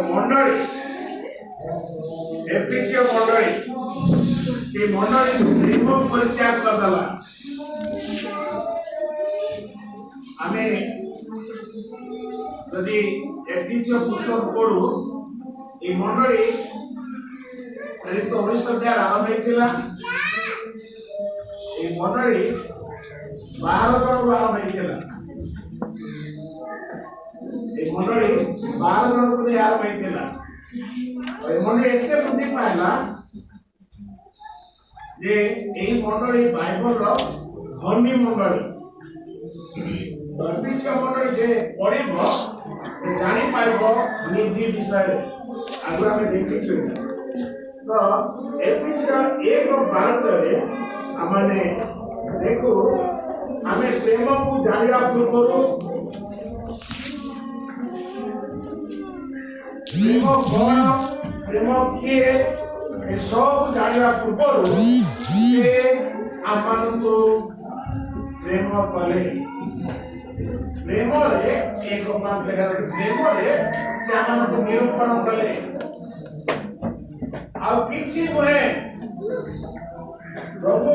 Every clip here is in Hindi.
मंडली एफिशिएंट मंडली से मंडली रिमूव परित्याग करदला आमे यदि एफिशिएंट पुस्तक पढ़ू ये मंडली 1900 आरंभ होइतिला ये मंडली 12 जन आरंभ होइतिला ये मंडली 12 जन को आरंभ होइतिला ये मंडली एते बुद्धि पाइला जे এই मंडली बाइबल रो धर्मी मंडली धर्मी मंडली जे पढ़िबो से जानि पाइबो नीति विषय आगु हमें देखिछु तो एफिशिएंट 1:12 रे हमने देखो हमें प्रेम को जानिया पूर्व प्रेम कौन प्रेम किए ये सब जानिया पूर्व से आमन को प्रेम कले प्रेम रे एक बात प्रेम रे से आमन को निरूपण कले आ किछि नुहे प्रभु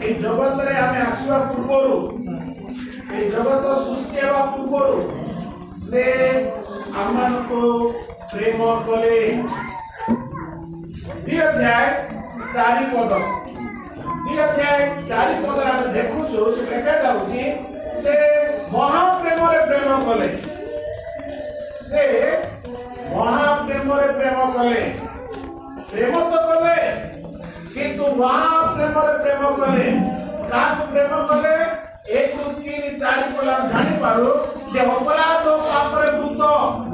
এই জগତରେ ଆମେ ଆସିବା ପୂର୍ବରୁ এই ଜଗତ ସୃଷ୍ଟି ହେବା ପୂର୍ବରୁ ସେ ଆମମାନଙ୍କୁ ପ୍ରେମ କଲେ 2 ଅଧ୍ୟାୟ 4 ପଦ 2 ଅଧ୍ୟାୟ 4 ପଦରେ ଆମେ ଦେଖୁଛୁ ସେ ଲେଖା ଯାଉଛି ସେ ମହାପ୍ରେମରେ ପ୍ରେମ କଲେ ସେ ମହାପ୍ରେମରେ ପ୍ରେମ କଲେ प्रेम तो कले किंतु वहां प्रेम कले काकु प्रेम कले 1-3-4 कोला जानि पारो जे अपराध पाप रे भूत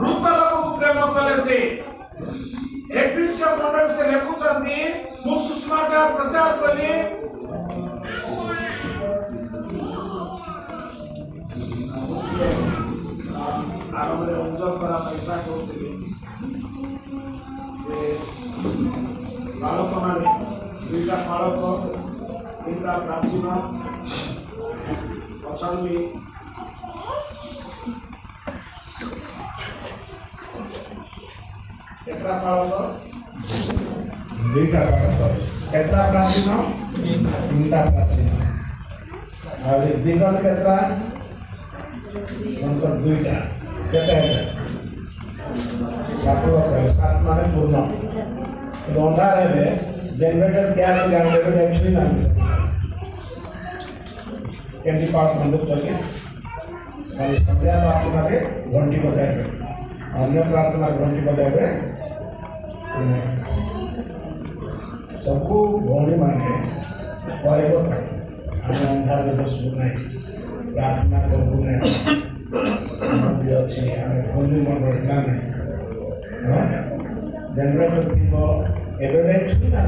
लोक प्रेम कले से एफिसियो मंडल से लेखुचंदी मु सुसमाचार प्रचार कली आरंभरे उज्जवल करा पैसा करते बालक माने दुईटा बालक दुईटा प्राचीन अचानक केतरा बालक दुईटा बालक केतरा प्राचीन तीनटा प्राचीन और दिगन केतरा उनका दुईटा केते है 7 माने पूर्ण अंधार है जनरेटर क्या है जनरेटर एक्चुअली ना कैंडी पास बंद करके और संध्या प्रार्थना के घंटी बजाएंगे अन्य प्रार्थना घंटी बजाएंगे सबको भौणी माने परेको हमें अंधार में बस नहीं प्रार्थना करबो नहीं हम भी अच्छे हमें भौणी मन रखना नहीं जनरेटर थी एवं छुना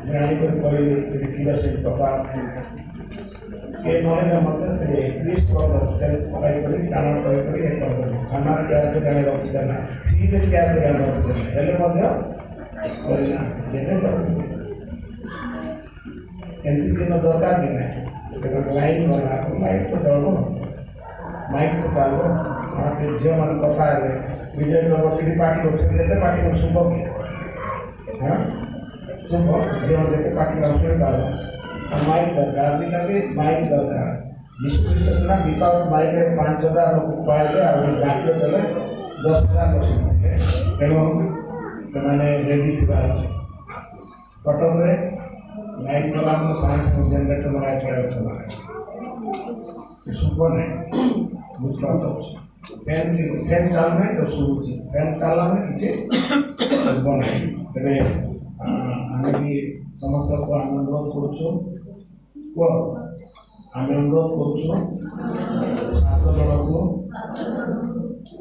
जानी कर से पापा ये नहले मत से क्रिस्ट पकाई कर टाण कर खाना तैयार कर गाने रखी देना फ्री में तैयार कर गाने रखी देना हेले करना जनरेटर एमती दिन दरकार कि ना लाइन करना लाइट तो डरब माइक तो चालू वहाँ से झील मान कथा है विजय गवर्नमेंट पार्टी करते पार्टी को शुभ हाँ शुभ जीवन देते पार्टी का शुभ डालो और माइक दरकार आजिकल माइक दरकार डिस्ट्रिब्यूशन विदाउट माइक 5,000 लोग पाइले और बाकी देले 10,000 लोग सुनते तेणु मैंने रेडी थी कटक में माइक दला साइंस जनरेटर लगा पड़े शुभ नहीं बुझपार फैन चलने तो शुरू फैन चलना किसी बना तेरे आम भी समस्त को आम अनुरोध अनुरोध कर7 जन को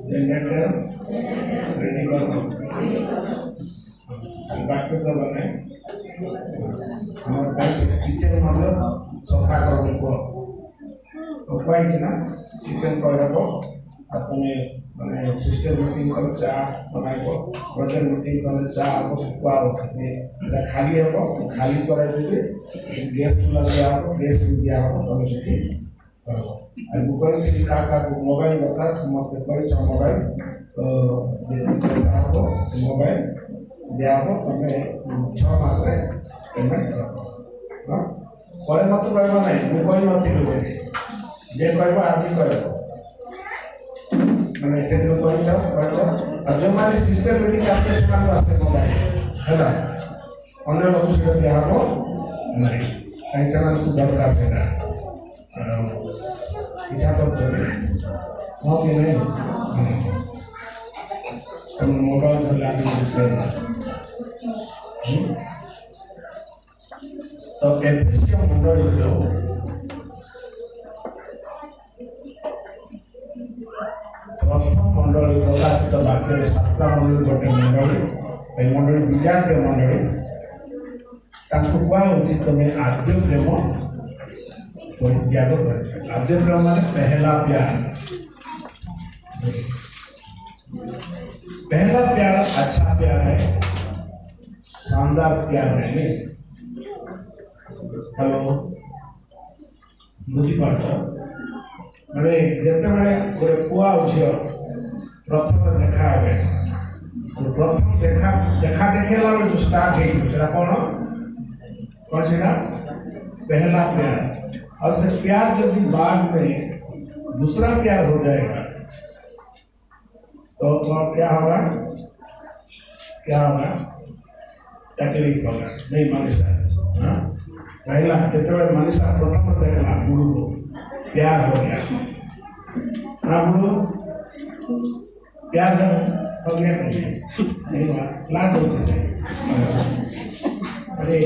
जनरेटर रेडी कर बाकी तो बने किचन मतलब सफा कर उपाय ना किचन कर अपने माने सिस्टम मीटिंग कर चा बनाइबो प्रोजेक्ट मीटिंग कर चा आपको से खाली हो खाली कराई देबे गैस चूल्हा दिया हो गैस दिया हो तो से करबो आ गूगल के का मोबाइल बता समस्त कोई मोबाइल तो पैसा हो मोबाइल दिया हो तुम्हें 6 मास पेमेंट कर पर मत कहब ना मुझे कही नी जे कह आज कह मैंने से जो जो मैंने सिस्टमेटिक आसे आसे मोबाइल है अन्य लोग से दिया हो नहीं कहीं से दरकार है इच्छा करते हाँ कि नहीं तुम मोबाइल तो एफिशिएंट मंडल प्रथम मंडल प्रकाशित वाक्य सातटा मंडल गोटे मंडल मंडल विजातीय मंडल कहुच्छी तुम्हें आद्य प्रेम परित्याग कर आद्य प्रेम मान पहला प्यार पहला प्यार अच्छा प्यार है शानदार प्यार है नहीं हेलो बुझीपार मैंने जिते बड़े गोटे पुआ झील प्रथम देखा प्रथम देखा देखा देखला बेलू स्टार्ट है कौन कौन से पहला प्यार और से प्यार जब बाद में दूसरा प्यार हो जाएगा तो क्या होगा तकलीफ होगा नहीं मनीषा हाँ पहला जिते मनीषा प्रथम देखला गुरु को प्यार हो गया हाँ गुरु प्यार जब हो गया नहीं हुआ लाज होती से अरे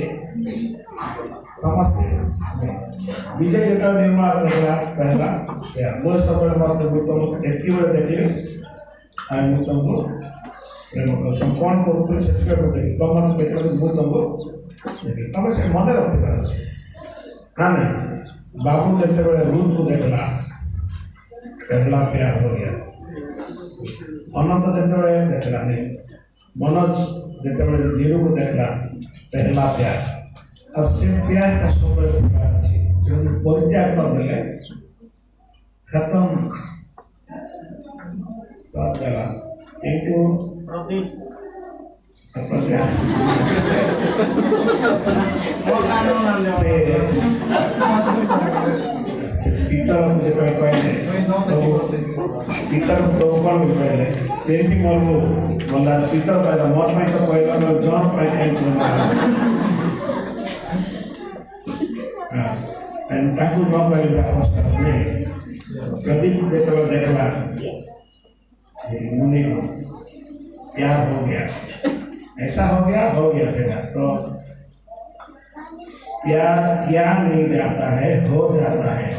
समझते विजय जो निर्माण देखला पहला प्यार मोर सब मस्त तुम एक बड़े देखिए तुमको प्रेम कर तुम कौन करो से तुम देखो तुमको देखिए तुम से मन रखते हाँ नहीं बाबू जिते बड़े रूप को देखला पहला प्यार हो गया अनंत जिते बड़े देखला नहीं मनोज जिते बड़े जीरो को देखला पहला प्यार अब से प्यार का समय जो परित्याग कर दिले खत्म सब चला किंतु पीतर पीतर तो कौन कहले तेजी मरबो बोला पीतर कहला मत में तो कहला मैं जॉन पे खाई एंड ताकू न कहले नहीं प्रदीप देखला मुनि प्यार हो गया ऐसा हो गया सेना तो प्यार किया नहीं जाता है हो जाता है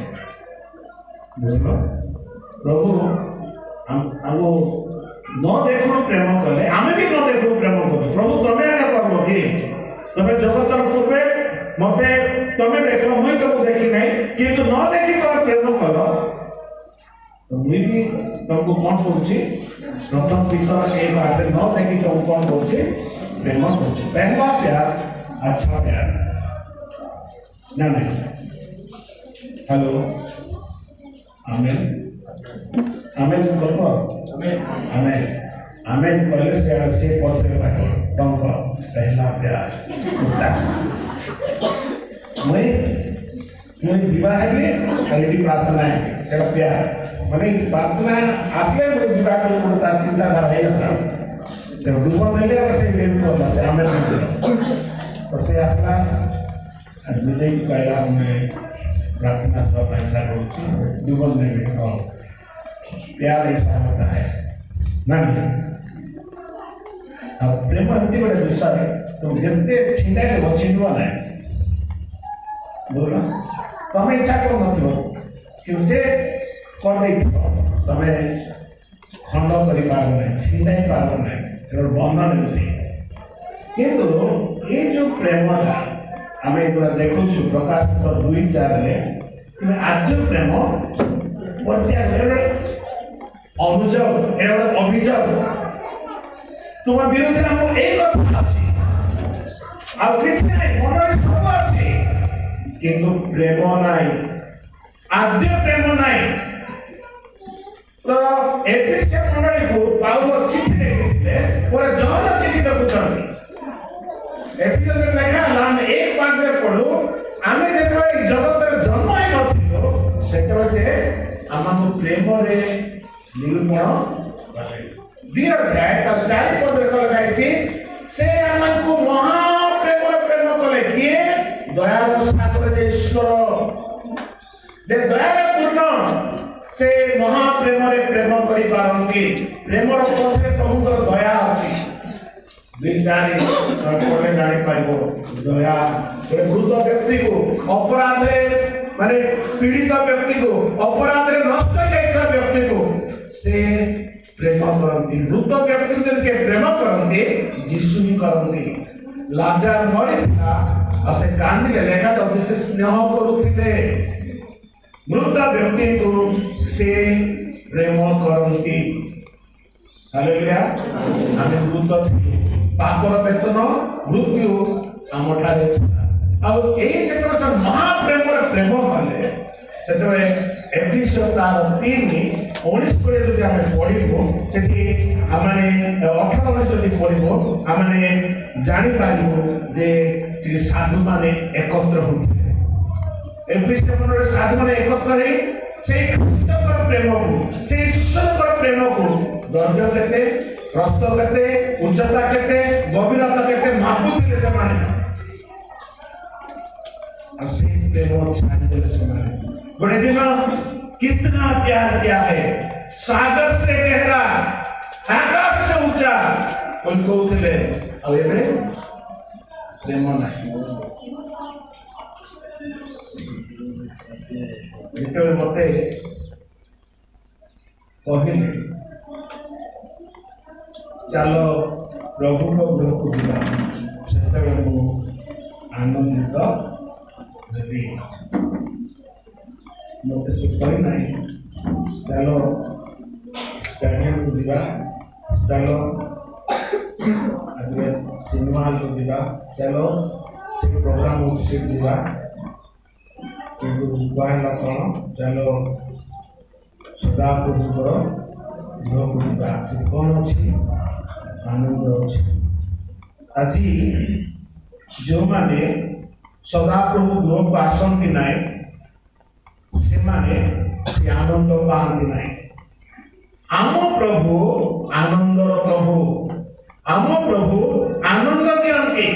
बुझलो प्रभु हमको न देखो प्रेम कले आम भी न देखो प्रेम करो प्रभु तमें आगे करब कि तमें जगतर पूर्वे मते तमें देखल मुई तुमको देखी नहीं किंतु न देखी तुम प्रेम कर तो मुई भी तुमको कौन करुच्ची प्रथम पितर एक बात न देखी तुम कौन करुच्ची प्रेम करुच्ची पहला प्यार अच्छा प्यार ना नहीं हेलो आमेन आमेन बोलो आमेन आमेन कहले से पछे बाटो टंक पहला प्यार मैं विवाह है खाली प्रार्थना है चलो प्यार मैंने प्रार्थना आसले मुझे विवाह को तार चिंताधारा है जब दुबन ले से लेन को से आमेन तो से आसला मुझे कहला मैं प्रार्थना सब अच्छा करूँ दुबन में प्यार ऐसा होता है नहीं अब प्रेम एमती गोटे विषय तुम जिते छिंडा वो छिंडवा ना बोल तुम्हें इच्छा कर कि से कर तुम्हें खंड कर छिंडा पार ना बंधन नहीं किंतु ये जो प्रेमटा आम देखु प्रकाशित 2:4 आद्य प्रेम प्रत्याग अनुजोग अभियोग तुम विरुद्ध हमको एक कथा अच्छी मन सब अच्छी किंतु प्रेम नाई आद्य प्रेम नाई तो एफिसिएंट मंडली को पाउल चिठी एपिसोड लेखा है हम 1:5 रे पढ़ू आमे जेतबे जगत जन्म ही नथिलो सेतबे से हमको प्रेम रे निरूपण दिया जाए तो 4 पद रे लिखा है से हमको महाप्रेम प्रेम कले किए दयार सागर ईश्वर दे दयार पूर्ण से महाप्रेम रे प्रेम करि पारंती प्रेम रो पछे प्रभु दया अछि विचारी पढ़े जानी पाइबो दया एक वृद्ध व्यक्ति को अपराध रे माने पीड़ित व्यक्ति को अपराध रे नष्ट जाइता व्यक्ति को से प्रेम करती वृद्ध व्यक्ति के प्रेम करती यीशु ही करती लाजार मरिथिला आ से कांदी लेखा तो से स्नेह करूथिले वृद्ध व्यक्ति को से प्रेम करती हालेलुया आमे वृद्ध थी पापर वेतन मृत्यु आमठारे आ एई जेतबे से महाप्रेम प्रेम कले सेतबे एपिसोड तार 3 19 परे जदि आमे पढिबो सेठी आमाने 18 19 जदि पढिबो आमाने जानि पारिबो जे श्री साधु माने एकत्र होते एपिसोड रे साधु माने एकत्र हे से ख्रीष्टकर प्रेम को से ईश्वरकर प्रेम को दर्ज केते रस्त केते उच्चता केते गभीरता केते मापुथिले से माने और से प्रेम छाड़ी देले से माने बड़े दिन कितना प्यार किया है सागर से गहरा आकाश से ऊंचा उनको उठले अब ये प्रेम नहीं इतने मते कहले चलो प्रभु को गृह को जीवा सेतबे मु आनंदित हेबी मते से कहि नहीं चलो स्टैंडिंग को जीवा चलो आज सिनेमा हॉल को जीवा चलो से प्रोग्राम को जीवा किंतु उपाय कौन चलो सदा प्रभु करो गृह को जीवा से कौन अच्छी आनंद अच्छे आज जो माने सदा प्रभु गृह को आसती ना से माने से आनंद पाती ना आम प्रभु आनंदर प्रभु आम प्रभु आनंद दियंती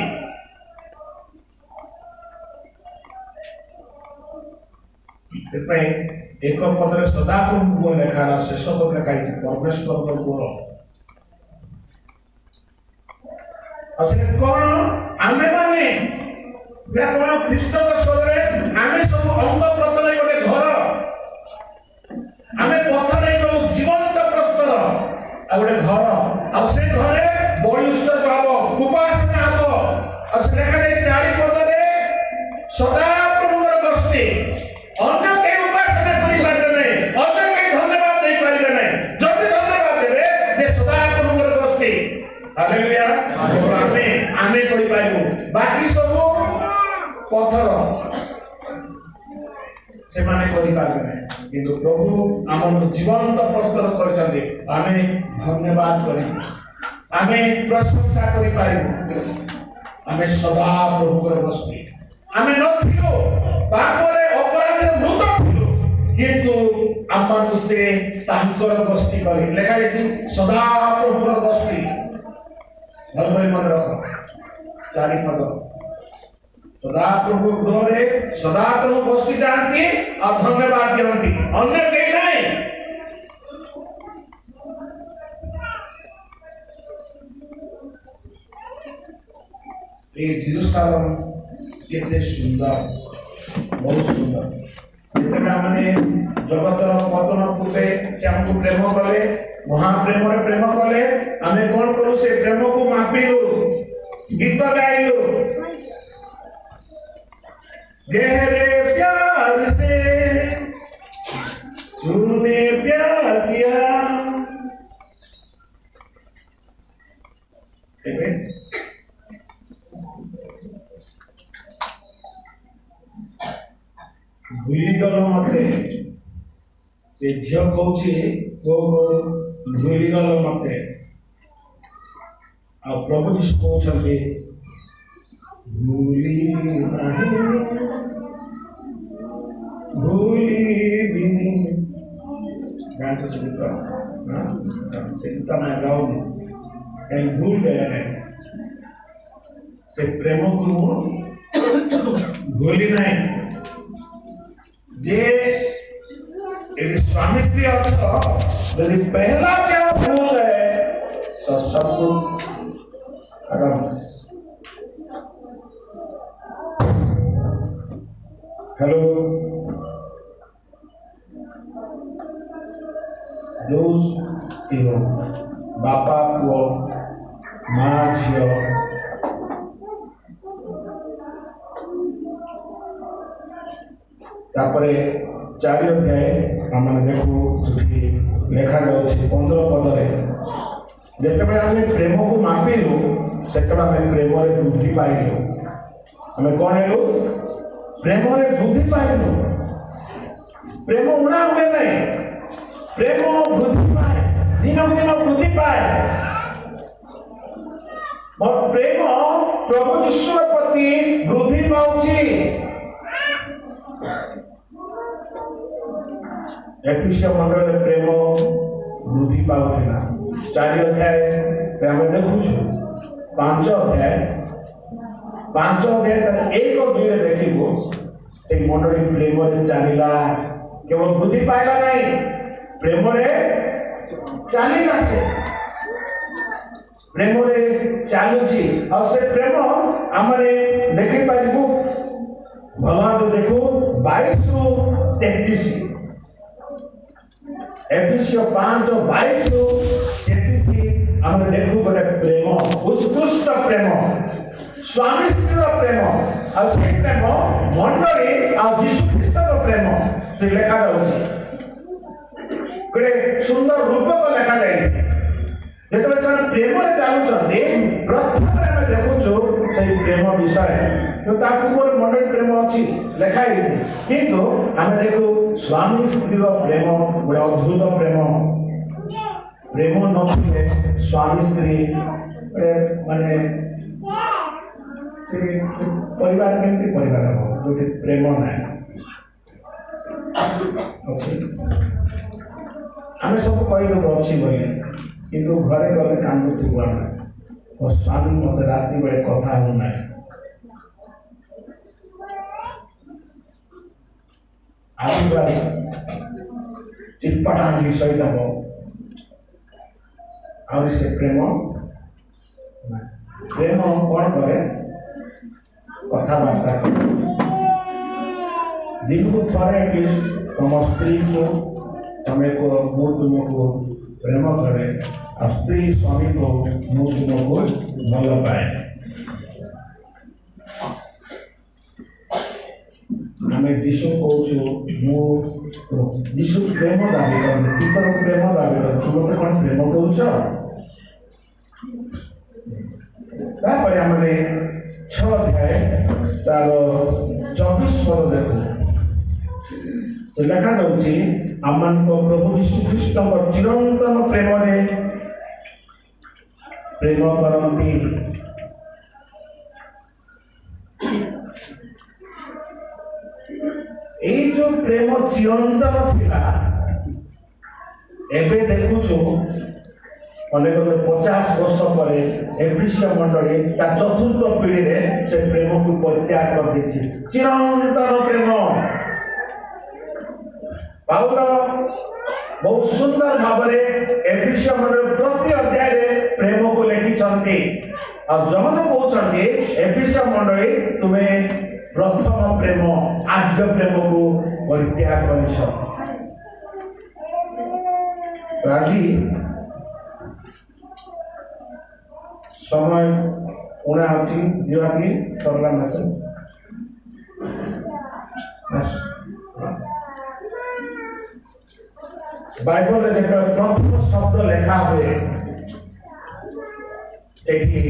एक पदरे सदा प्रभु लेखा शेष पद लेखा परमेश्वर गुण असे कौन आमे माने या कौन ख्रीष्ट स्वर्गे आमे सब अंग प्रत्यय गोटे घर आमे पथ नहीं गलु जीवंत प्रस्तर आ गोटे घर आ से घरे बलिष्ठ भाव उपासना हब आ से देखा जाए 4 पदरे सदा प्रभुर दृष्टि अन्य के उपासना करि पारे नहीं अन्य के धन्यवाद दे पारे नहीं जदि धन्यवाद देबे जे सदा प्रभुर दृष्टि हालेलुया आमे कहि पाइबो बाकी सब पथर से माने कहि पारबे नहीं किंतु प्रभु आम जीवंत प्रस्तर करछन्ते आमे धन्यवाद करि आमे प्रशंसा करि पाइबो आमे सदा प्रभुर दृष्टि आमे नथिलो पापरे अपराधे मृत थिलो किंतु आमन से तांकर दृष्टि करि लेखा अछि सदा प्रभुर दृष्टि भल भल मन रख 4 पद सदा प्रभु गृह सदा प्रभु बस्ती जानती और धन्यवाद दियंती अन्य कहीं नहीं ये जेरूसलम कितने सुंदर बहुत सुंदर जितना मैंने जगतर पतन पूर्वे से हमको प्रेम कले महाप्रेम प्रेम कले आमे कौन करू से प्रेम को मापिलु गीत गाइलु गहरे प्यार से तूने प्यार किया भूली गल मते से झियो कहूची को भूली गल मते आ प्रभु जी कहउछन्ते भूली नहीं भूली गान तो सुनता सीखता मैं गाऊं कहीं भूल गए हैं से प्रेम को भूली नहीं जे स्वामी स्त्री अर्थ यदि पहला क्या भूल गए तो सब कुछ खत्म। हेलो बापा पुओ माँ झील तापरे 4 अध्याय आम देखू लेखा जा 15 पदरे जिते आम प्रेम को मापिलु से प्रेम वृद्धि पाइलु आम कौन हेलु प्रेम वृद्धि पाइलु प्रेम उड़ा हुए नहीं प्रेम वृद्धि पाए दिनों दिन वृद्धि पाए मोर प्रेम प्रभु ईश्वर प्रति वृद्धि पाउछि। एफिसियों मंडल प्रेम वृद्धि पाउथिला 4 अध्याय आम देखुछु 5 अध्याय 1 और 2 देखिबो से मंडली प्रेम रे चलिला केवल वृद्धि पाइला नहीं प्रेम रे चलिला से प्रेम रे चालुची और से प्रेम आमरे देखि पाइबो भगवान तो देखो 22 ରୁ 33 एफिसियों 5 और 22 ରୁ 33 आम देखू गोटे प्रेम उत्कृष्ट प्रेम स्वामी स्त्री प्रेम और से प्रेम मंडली और यीशु ख्रीष्ट प्रेम से लिखा जाउछि गोटे सुंदर रूपक लिखा जाइछि जेतबे से प्रेम रे चालुचंती प्रथम आम देखुछु से प्रेम विषय तो ताकू बोल मंडल प्रेम अच्छी लिखा है किंतु आम देखो स्वामी स्त्री प्रेम गोटे अद्भुत प्रेम प्रेम न स्वामी स्त्री माने परिवार केमती परिवार हम गोटे प्रेम ना आम सब कहीदेव अच्छी बोली किंतु घरे गले कांदुथु मो स्वामी मत राति बेले कथा होना आशीर्वाद चिटपटांगी सहित हम आउरी से प्रेम प्रेम कौन करे कथबार्ता दिन को थोड़े एटलिस्ट तुम स्त्री को तुम्हें को मु तुमको प्रेम करे और स्त्री स्वामी को मु तुमको भल पाए आम यीशु कहूँ यीशु प्रेम दाबी कर पितर प्रेम दाबी कर तुम मत कौन प्रेम कौच तापर आम 6 अध्याय तार 24 पद देखो से लेखा जाऊँगी आम प्रभु यीशु ख्रीष्ट चिरंतन प्रेम प्रेम करती এই जो प्रेम चिरंतन थिला एबे देखुछु अनेक 50 वर्ष पर एफिसियों मंडली ता चतुर्थ पीढ़ी रे से प्रेम को परित्याग कर देछि चिरंतन प्रेम पाउल बहुत सुंदर भाव में एफिसियों मंडल प्रति अध्याय रे प्रेम को लिखि छंती और जमन कहउछंती एफिसियों मंडली तुम्हें प्रथम प्रेम आद्य प्रेम को परित्याग कर राजी समय उड़ा अच्छी जीवा की सरला मास बाइबल रे देख प्रथम शब्द लेखा हुए एठी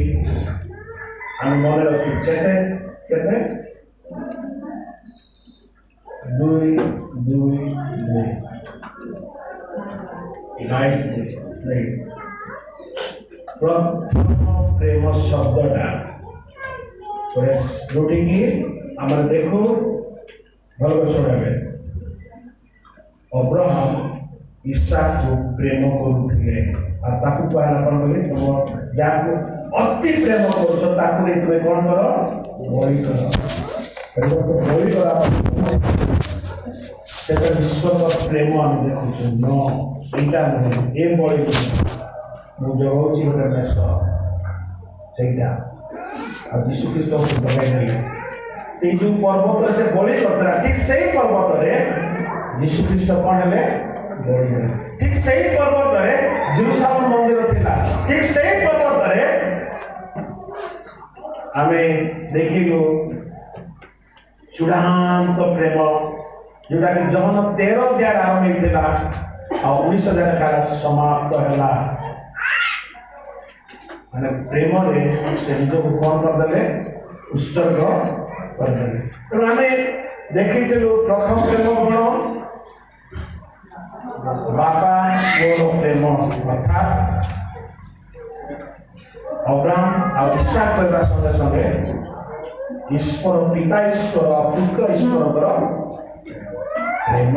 हम मन रखी सेते केते दुई दुई दुई नाइस नहीं प्रथम प्रेम शब्दटा जोटिकी आम देखू भल शुणे अब्राहम इसहाक को प्रेम करुले कहला कौन बोले तुम जहाँ अति प्रेम कर तुम्हें कौन कर बलि कर बलि कर विश्व प्रेम आम देखु न यहाँ नुहे ये बलि मुझे जगाऊँगी गोटे मेष सहीटा जीशु ख्रीस्ट को जगह से जो पर्वत से बलि करता ठीक से पर्वत जीशु ख्रीस्ट कौन है बलि ठीक से पर्वत जेरूसालेम मंदिर थिला ठीक से पर्वत आम देखिलु चूड़ांत प्रेम जोटा कि जहन 13 अध्याय आरंभ होता और 19 अध्याय काल समाप्त है माने प्रेम से निज को कौन करदे उत्सर्ग करदे तो आम देखिलु प्रथम प्रेम कौन बापा मोर प्रेम अर्थात अब्राहम और इसहाक कहवा संगे संगे ईश्वर पिता ईश्वर पुत्र ईश्वर प्रेम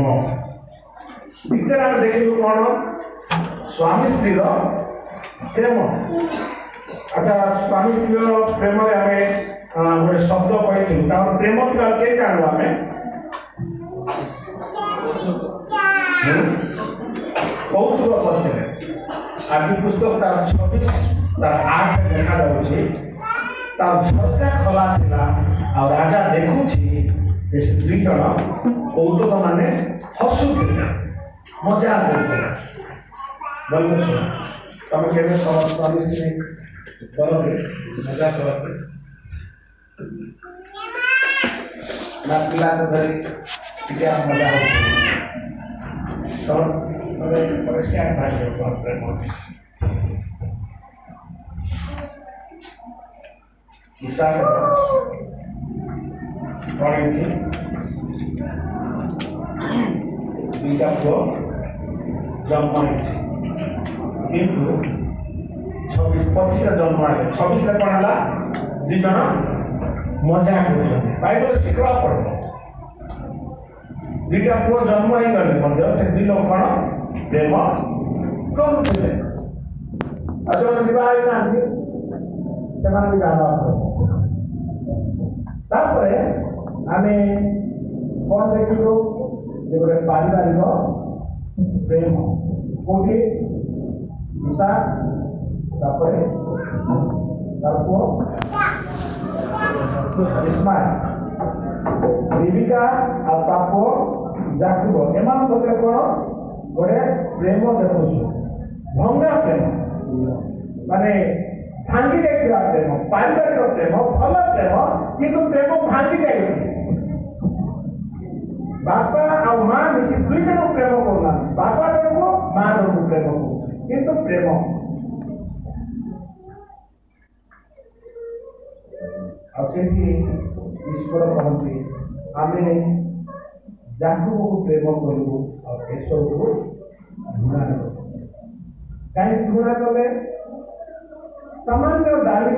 द्वितीय आम देखिलु कौन स्वामी स्त्री प्रेम अच्छा स्वामी स्त्री प्रेम आम गोटे शब्द कही प्रेम कई जानू आम कौतुक करते आदि पुस्तक तार 26 तार 8 देखा जाऊँगी तार झरका खोला थिला और राजा देखुची से दुई जन कौतुक माने हसुले मजा करते बोल सुन तुम के स्वामी स्त्री करोगे मजा करोगे ना पिला को धरी क्या मजा हो परिष्कार भाषा प्रेम इसहाक पढ़ी दुईटा पुओ जन्म किंतु 26 जन्म 26 कौन है दुई जन मजा कर बाइबल शिखवा पड़ो दुईटा पुओ जन्म ही गले से दुई लोग कौन प्रेम करुले जो विवाह तापर आम कौन देखो गोटे पारिवारिक प्रेम कौटी इसहाक तापर तार पुओ इस्माइल रिबिका और ता पुओ याकूब एमान कौन गोटे प्रेम देखु भंगा प्रेम माने भांगी जाइए प्रेम पारिवारिक प्रेम भल प्रेम किंतु प्रेम भांगी जाइए बापा और माँ मिसी दुई जन प्रेम करना बापा जन को माँ जन को प्रेम किंतु प्रेम ईश्वर कहते आम याकूब को प्रेम करूँ और एसव को घृणा कर कहीं घृणा कले सामान्य डाली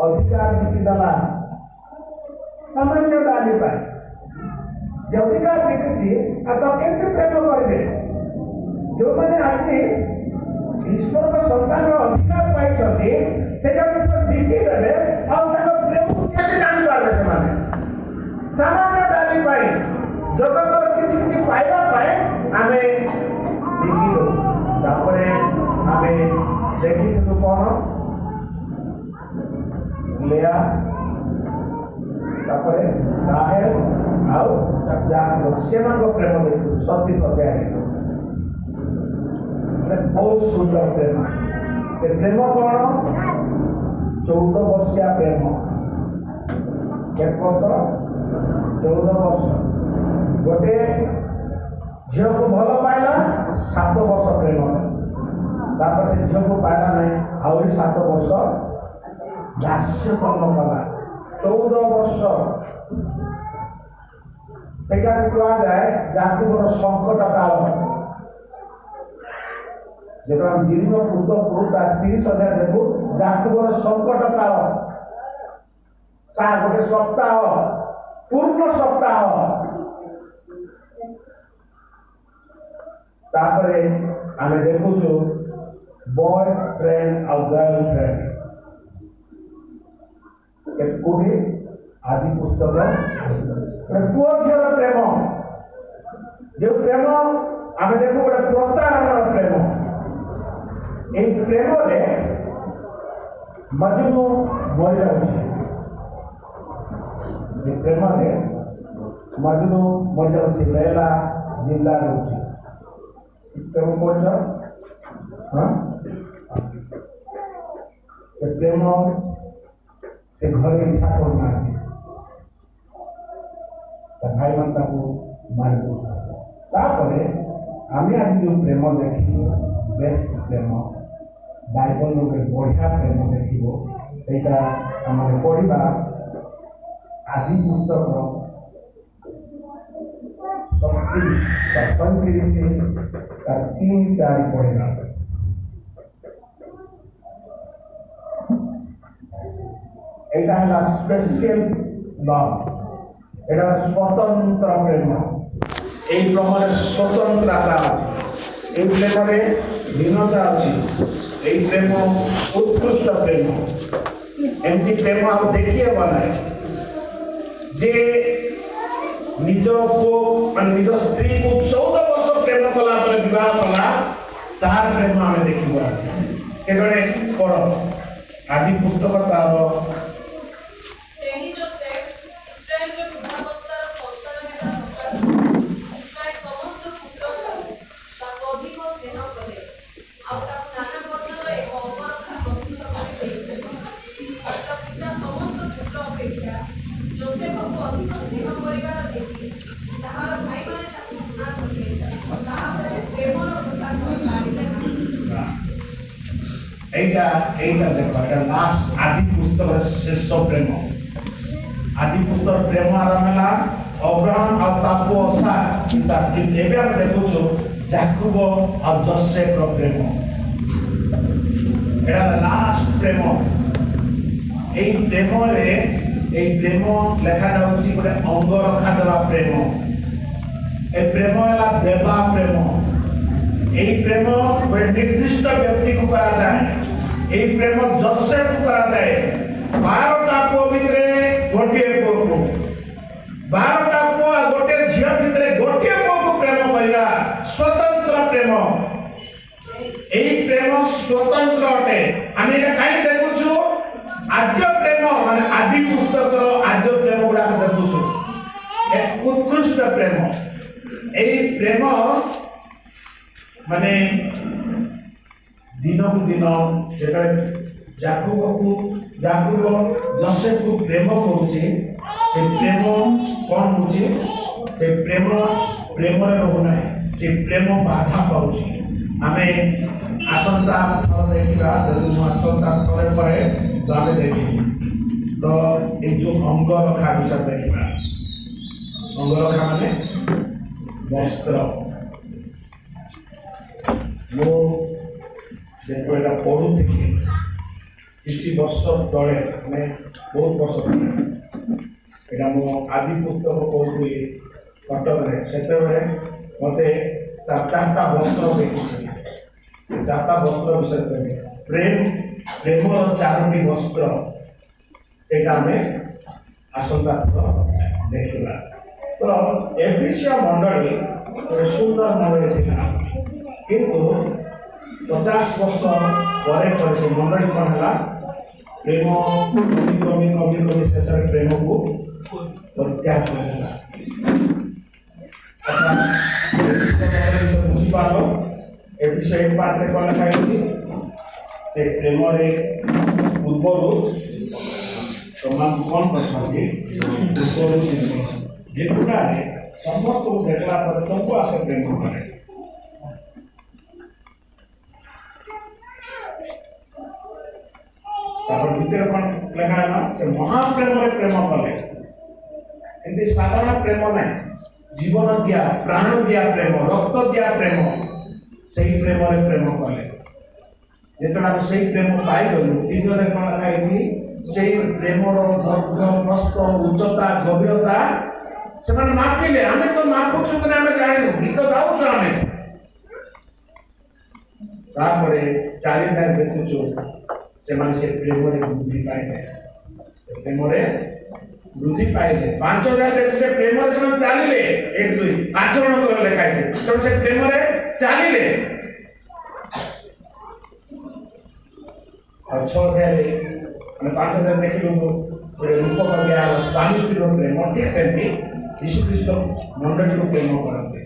अधिकार बिकिदेला सामान्य डाली अधिकार बिकी तो केमती प्रेम करेंगे जो मैंने आज ईश्वर का संतान अधिकार पाई बिकिदे प्रेम कैसे जापारे से सामान्य डाली जगत किसी पाइबा आम देखिलु आम देखिलु कौन लेया राहेल आउ याकूब से प्रेम देखु 37 अध्याय बहुत सुंदर प्रेम से प्रेम कौन 14 वर्षिया प्रेम एक वर्ष 14 वर्ष गोटे झील को भल पाइला 7 वर्ष प्रेम तापर से झील को पाइला नहीं आहरी 7 वर्ष दास्य कर्म कला 14 वर्ष से कहुए याकूबर संकट काल जो हम जीर्ण पुस्तक पढ़ू 30 अध्याय देखू याकूबर संकट काल गोटे सप्ताह पूर्ण सप्ताह तापरे आमे देखुछु बॉय फ्रेंड और गर्ल फ्रेंड कोठी आदि पुस्तक पुओ झीर प्रेम जो प्रेम आमे देखु गोटे प्रतारण प्रेम ए प्रेम रे मजनू मर जाउछि ए प्रेम रे मजनू मर जाउछि लैला जिंदा रहउछि प्रेम बोझ हाँ प्रेम से घर इच्छा करना भाई मान मार तापरे आम आज जो प्रेम देखो बेस्ट प्रेम बाइबल बढ़िया प्रेम देखो यहाँ आम पढ़ा आदि पुस्तक 3-4 पढ़ेगा यहाँ है स्पेशल लव এটা স্বতন্ত্র প্রেম এই প্রেমের স্বতন্ত্রতা আছে এই প্রেমের ভিন্নতা আছে এই প্রেম উৎকৃষ্ট প্রেম এমনি প্রেম আর দেখিয়ে বানায় যে নিজ মানে নিজ স্ত্রীকে 14 বর্ষ প্রেম কলা পরে বিবাহ কলা তার প্রেম আমি দেখিব আছে কেবলে পড় আদি পুস্তক তার देखो लास्ट आदि पुस्तक शेष प्रेम आदि पुस्तक प्रेम आरंभ है अब्राहम और तापोसा देखु जाकुब और जोसेफ प्रेम एटा लास्ट प्रेम এই প্রেমরে এই প্রেম লেখা যাচ্ছে গোটে অঙ্গ রক্ষা দেওয়া প্রেম এই প্রেম হলা দেবা প্রেম এই প্রেম গোটে নির্দিষ্ট ব্যক্তিকে করা যায় এই প্রেম যোসেফ করা যায় 12টা পুଅ ভিতরে গোটিଏ পুଅକୁ 12টা পুଅ আর গোটিଏ ଝିଅ ভিতরে গোটিଏ পুଅକୁ প্রেম କରିବା স্বতন্ত্র প্রেম এই প্রেম স্বতন্ত্র অটে আমি এটা কাই দেখুଛୁ आद्य प्रेम माने आदि पुस्तक आद्य प्रेम गुड़ा देखुछु एक उत्कृष्ट प्रेम ए प्रेम माने दिन को दिन जेटा जाकुब जोसेफ को प्रेम करूची से प्रेम कोन होची से प्रेम रे रहना से प्रेम बाधा पाउची आमे आसंता थर देखिबा जदि आसंता थरे पहे तो आम देखी तो ये जो अंग रखा विषय देखा अंग रखा माने वस्त्र मो देखो यहाँ पढ़ू थी किसी वर्ष तले मैं बहुत वर्ष यहाँ मो आदि पुस्तक पढ़ुली कटक से मत 4टा वस्त्र देखी 4टा वस्त्र विषय कहे प्रेम प्रेमर 4टी वस्त्र से आसंता थर देखा तो एफिसिया मंडली गोटे सुंदर मंडली थी किंतु 50 वर्ष पर से मंडली कौन है प्रेम कमी कमी कमी शेष प्रेम को प्रत्याग कर अच्छा बुझीपार एफिसिया 1 पाठ कौन लिखा से प्रेम पूर्वर प्रमाण कौन कर समस्त देखला पर तुमको आसे प्रेम करे भीतर कौन लिखा है ना से महाप्रेम प्रेम कले एमती साधारण प्रेम ना जीवन दिया प्राण दिया प्रेम रक्त दिया प्रेम से प्रेम प्रेम कले जितना से प्रेम पाई गलु 3 कौन लिखाई से प्रेमर दर्घ प्रस्थ उच्चता गभीरता से मापिले आम तो मापुचु कि आम जाणु गीत गाऊँ आम चारिधार देखुचु से प्रेम वृद्धि पाइले प्रेम वृद्धि पाइले 5000 देखुचे प्रेम से चलिए 1 2 5 जन लिखाई से प्रेम चलिए और 6 अध्याय 5000 देखिलु रूपक दिया स्पानिश प्रेम ठीक से यीशु ख्रीष्ट मंडली को प्रेम करते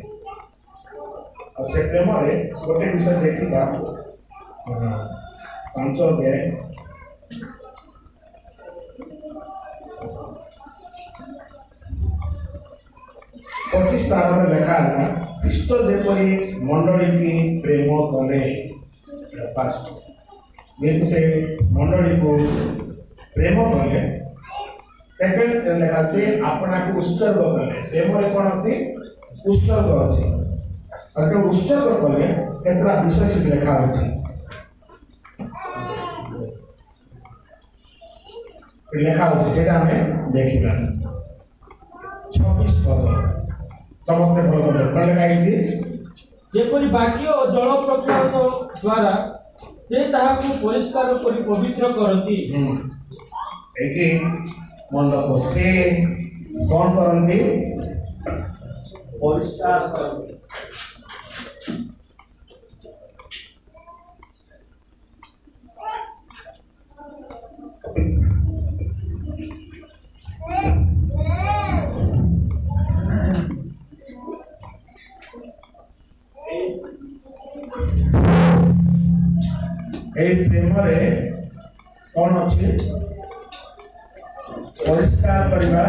और से प्रेम गोटे विषय देखा 5 अध्याय 25 तार लिखा है ख्रीष्ट जेपरी मंडली की प्रेम कले फास्ट जेहेतु से मंडली को प्रेम कले सेकेंड लिखा से अपना को उत्सर्ग कले प्रेम कौन अच्छी उत्सर्ग अच्छी और जो उत्सर्ग कले केतरा विषय से लिखा अच्छी लिखा अच्छी से हमें देखा 26 पद समस्त भल भल लिखाई जेपरि बाक्य और जल प्रख्यात द्वारा से ताहाकु परिष्कार करी पवित्र करती एके मन रखो से कौन करती परिष्कार करती प्रेम कौन अच्छे परिष्कार करवा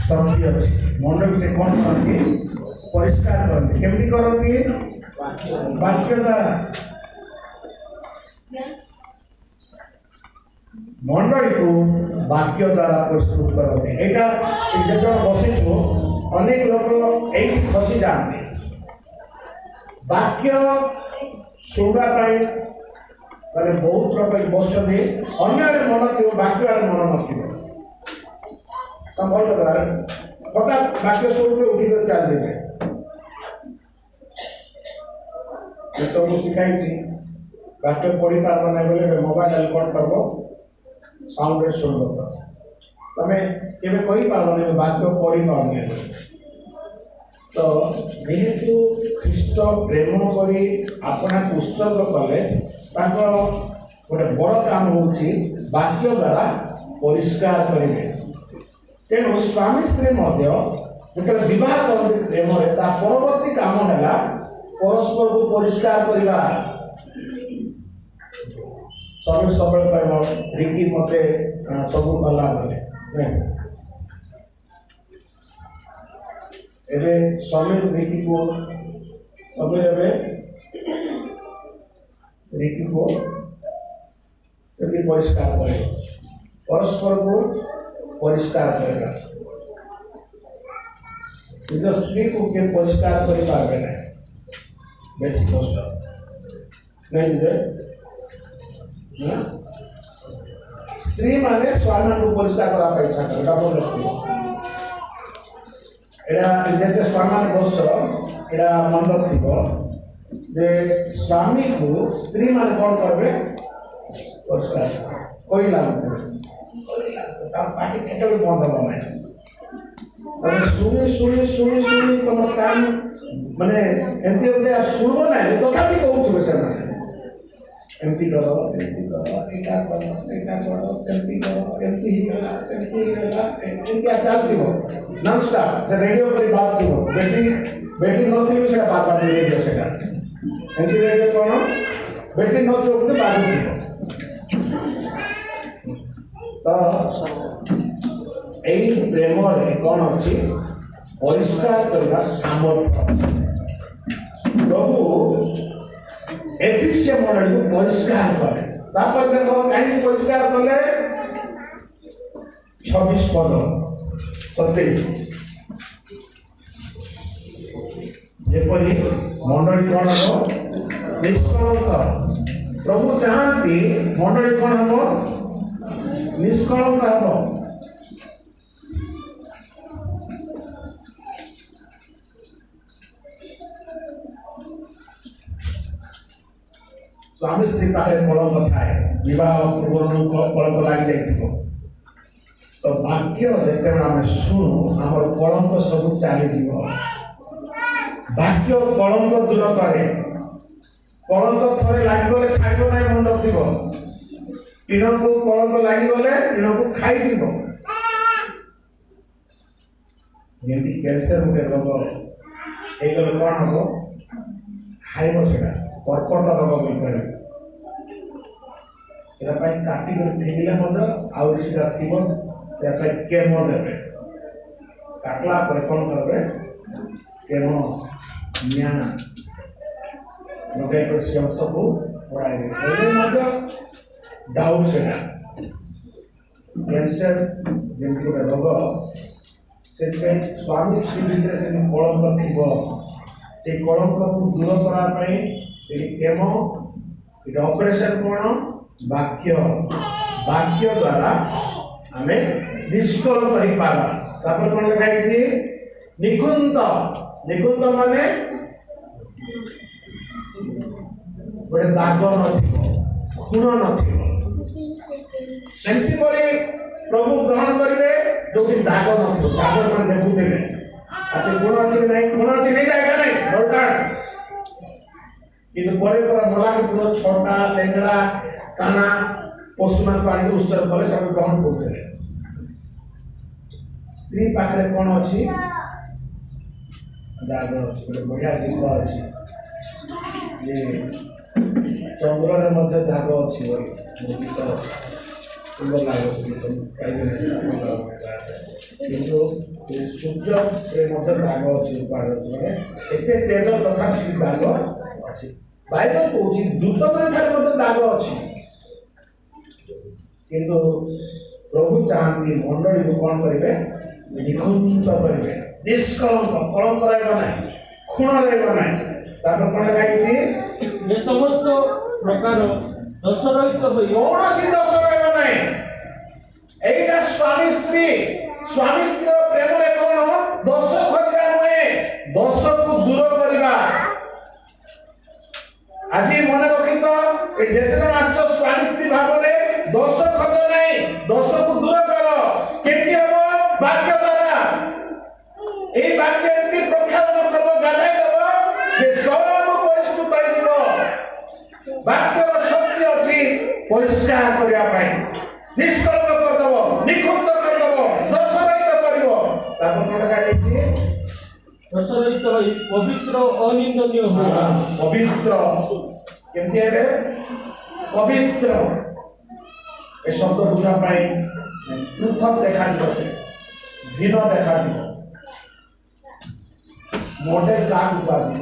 शक्ति अच्छी मंडल से कौन करती परिष्कार करती केमती करती वाक्य द्वारा मंडली को वाक्य द्वारा प्रस्तुत करते यहाँ जो बसीचु अनेक लोग यही फसी जाते वाक्य शुणापी मैंने बहुत लोग बस अन्य मन थी वाक्य मन नल हठात वाक्य शुरू उठी चलिए तो मुझे शिखाई वाक्य पढ़ी पार ना बोले मोबाइल रिकॉर्ड कर साउंड शुरू तुम्हें केवे कही पार वाक्य पढ़ी पार तो जेहेतु ख्रीष्ट प्रेम करी अपना उत्सर्ग कले गोटे बड़ काम हूँ वाक्य द्वारा परिष्कार करेंगे तेणु स्वामी स्त्री जो बह करते प्रेम परवर्ती काम है परस्पर को परिष्कार करवा सब सब रिकी मत सब कला बोले एबे समीर रिकी को समीर रिकी को सभी परिष्कार करे परस्पर को परिष्कार करेगा निज स्त्री को के परिष्कार कर पारे ना बेसी कष्ट नहीं निजे स्त्री माने स्वामी को परिष्कार करा पैसा करता बोल एटा स्वामी बस एटा मंडप थी जे स्वामी को स्त्री मान कौन करेंगे कोई लाभ पार्टी केटे बंद हम ना शुणी शुणी शुणी शुणी तुम काम माने एमती गोटे शुणव ना तथा कहते से एमती करो यहाँ कर सेटा करो सेमती करो एमती ही गला सेमती ही गला एमती चलती नॉन स्टॉप से रेडियो पर बात थी बैटरी नथी भी बात बात रेडियो से एमती रेडियो कौन बैटरी नथी बोलते बात तो यही प्रेम कौन अच्छी परिष्कार करने सामर्थ्य प्रभु एफिसिएंट मंडली को परिष्कार करे देखो कहीं परिष्कार कले 26 पद 27 जेपरी मंडली कौन हम निष्कलंक प्रभु चाहती मंडली कौन हम निष्कलंक हम स्वामी स्त्री पाखे कलंक थाए विवाह पूर्व कलंक लग जाए तो वाक्य जिते आम शुणु आम कलंक सब चली वाक्य कलंक दूर करे कलंक थे लगिगले छाड़ ना मन रखिब टीण को कलंक लगिगले टीण को खाई जमी कैंसर गोटे रोग होगले कौन हम खाइब से कर्कट रोग मिल काटिक फिंगले आउटा थी केमो देवे काटला कौन करेंगे केमो निया लगे से सब पढ़ाई डाउट से कैंसर जमी गोटे रोग से स्वामी स्त्री भितर से कलंक थी से कलंक को दूर करने केमो ऑपरेशन कौन वाक्य वाक्य द्वारा आम निष्कलंक हो पारा कौन लिखाई निकुंत निकुंत माने गोटे दाग नूण नमती प्रभु ग्रहण करेंगे जो दाग नाग मान देखुले गुण अच्छी नहीं गुण अच्छी नहीं जाएगा नहीं दरकार कि मला के पूरा छोटा लेंगड़ा काना पशु मान आने उत्सर्ग कले सब ग्रहण करते स्त्री पाखे कौन अच्छी दाग अच्छी बढ़िया गीत अच्छी चंद्र में दाग अच्छी गीत सुंदर लगे कि सूर्य दाग अच्छी एत तेज तथा दाग अच्छी बाइबल कौन दूत मान दाग अच्छी किंतु प्रभु चाहती मंडली को कौन करेंगे निकुंत करेंगे निष्कलंक कलंक रहा खुण रहा कौन लिखाई समस्त प्रकार दोष रहित कौन सी दोष रहा यहीटा स्वामी स्त्री प्रेम कौन दोष खोजा नुहे दोष को दूर करवा आज मन रखी तो जितने आस स्वामी स्त्री भाव में दोष खोज नहीं दोष को दूर कर केमती हम वाक्य द्वारा ये वाक्य एमती प्रक्षालन कर गाधाई देव जे सब परिष्कृत हो वाक्य शक्ति अच्छी परिष्कार करने निष्कलंक करदेव निकुंत करदेव दोष रहित कर दोष रहित पवित्र अनिंदनीय हो पवित्र केमती है पवित्र ए शब्द बुझा पृथक देखा से भिन्न देखा मॉडल दाग उपाधि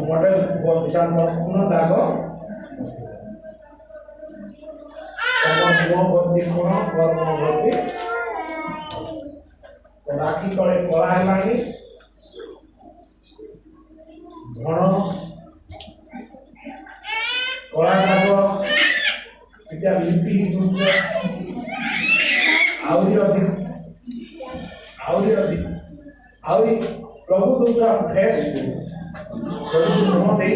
मॉडल विशाल पूर्ण दाग मुह भर्ती खुण कर्म भर्ती राखी तले कला है घन कला दाग सीधा लिपि आहरी प्रभु दूसरा फेस प्रभु मुह दे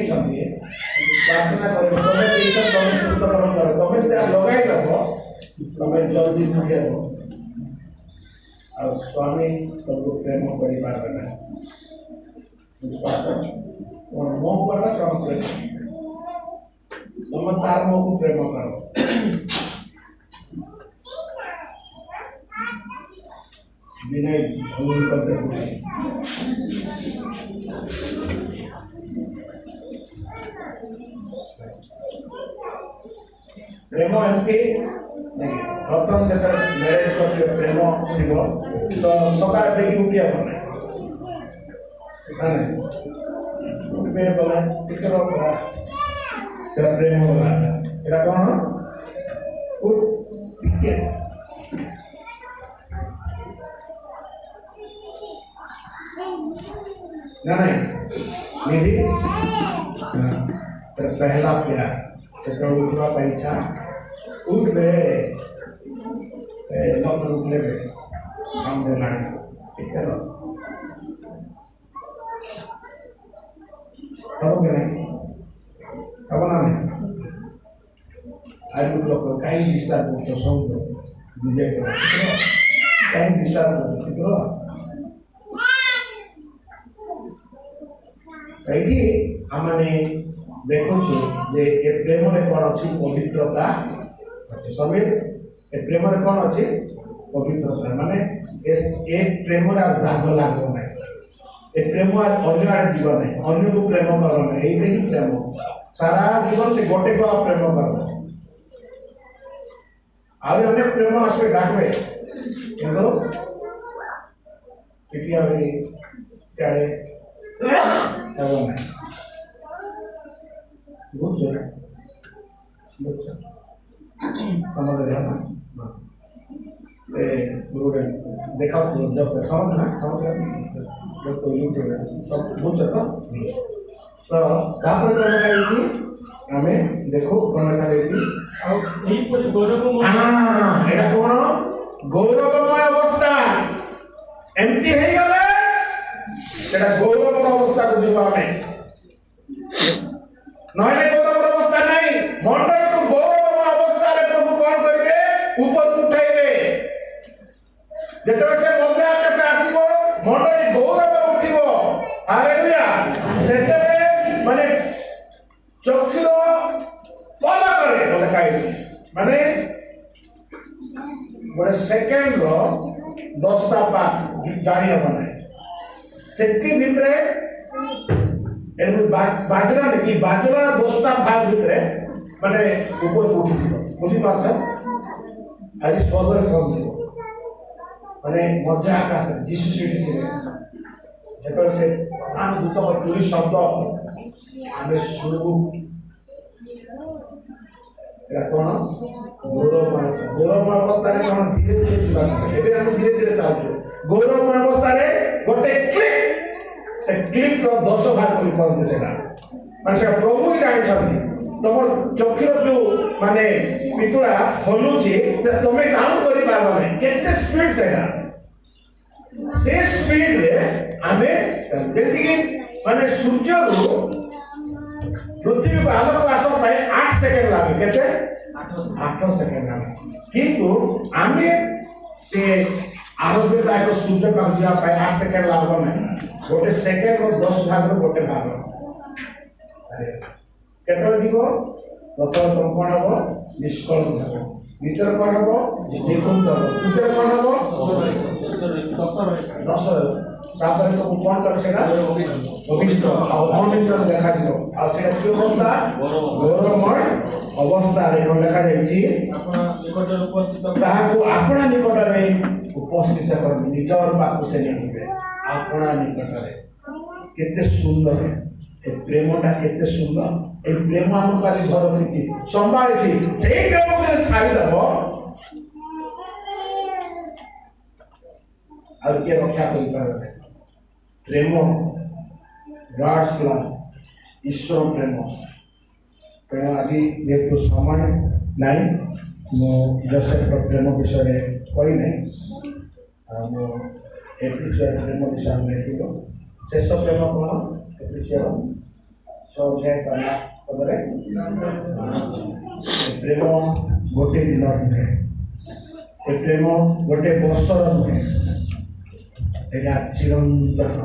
प्रार्थना कर तुम सुस्तकरण कर तुम लगे देव तुम जल्दी मुझे आ स्वामी सबको प्रेम कर मुह को सब प्रेम तुम तार मुह को प्रेम करो विनय भूल करते प्रेम एमती प्रथम जो मैरेज करते प्रेम थी तो सका देखी उठिया गला प्रेम गला कौन ना नहीं निधि तेरा पहला प्यार तेरा उठवा परीक्षा उठ गए लोग रुक ले गए हम बोलाने ठीक है ना कब नहीं कब ना नहीं आज लोग कहीं डिस्टर्ब तो समझ विजय करो कहीं डिस्टर्ब करो कहीं हमने देखो जे ए प्रेम रे कोन अछि पवित्रता अछि समीर ए प्रेम रे कोन अछि पवित्रता माने ए प्रेम रे दाग लागो नै ए प्रेम आर अन्य आर जीवन नै अन्य को प्रेम करो नै एई ही प्रेम सारा जीवन से गोटे को प्रेम करो आवे अनेक प्रेम आसबे डाकबे हेलो किटिया रे चाले तब नै बहुत जोर हमारे यहाँ गुरु ने देखा तो जब से समझ ना समझ जब तो यूट्यूब है सब बहुत चलता तो तापर करने का ये हमें देखो करने का ये ଆଉ ଏହିପରି ଗୌରବମୟ ଏଟା କଣ ଗୌରବମୟ ଅବସ୍ଥା ଏମିତି ହେଇଗଲେ ସେଟା ଗୌରବମୟ ଅବସ୍ଥାକୁ ଯିବା ଆମେ नहले गौरव अवस्था नहीं मंडल को गौरव अवस्था रे प्रभु कौन करिवे ऊपर उठाइबे जेतबे से मध्य आकाश आसीबो मंडल गौरव उठिबो हालेलुया जेतबे माने चक्षुर पला करे बोले काई माने बड़े सेकंड रो 10टा पाठ जानि हबने सेति भितरे बाजरा नहीं बाजरा 10टा भाग भितरे माने ऊपर उठी बुझी पाछ आज स्वर्ग कौन थी माने मध्य आकाश जीसु सीढ़ी थे जेकर से प्रधान दूत और पुलिस शब्द आमे सुनबु एरा कोन गौरव अवस्था रे कोन धीरे धीरे जीवन एबे हम धीरे धीरे चालछु गौरव अवस्था रे गोटे क्लिक से क्लिक रो 10 भाग कोन कहते सेटा माने से प्रभु ही जानि छथि तमर चक्षुर जो माने पितुळा हलुची से तमे काम करि पारबो नै केते स्पीड सेटा से स्पीड रे आमे जेतिके माने सूर्य रो पृथ्वी को आलोक आस पाए 8 सेकंड लागे केते 8 सेकंड लागे किंतु आमे से आरोग्यदायक सूर्य का दिया पाए 8 सेकंड लागो नै गोटे सेकंड रो 10 भाग रो गोटे भाग अरे केतल दिबो प्रथम कोन हबो निष्कल हबो भीतर कोन हबो निकुंत हबो भीतर कोन हबो 10 तापर को कोन कर सेना पवित्र अवनित्र देखा दिबो आ सेटा कि अवस्था गौरवमय अवस्था रे कोन देखा जाईची ଆପଣ ନିକଟରେ ଉପସ୍ଥିତ ताहाको आपणा निकटरे उपस्थित कर निजर बाकु से निबे आपणा निकटरे केते सुंदर ए प्रेमटा केते सुंदर ए प्रेम हम काली घर रखिछि संभाळिछि सेई प्रेम को छाड़ी दबो और के रक्षा करि पारबे प्रेम गॉड्स लव ईश्वर प्रेम तेणु आज जेतु समय नहीं मो जोसेफ प्रेम विषय कही नहीं मो एपिसियर प्रेम विषय लिखिल शेष प्रेम कौन एपिसियर 6 अध्याय पदरे प्रेम गोटे दिन नुहे ए प्रेम गोटे वर्षर नुहे चिरंतन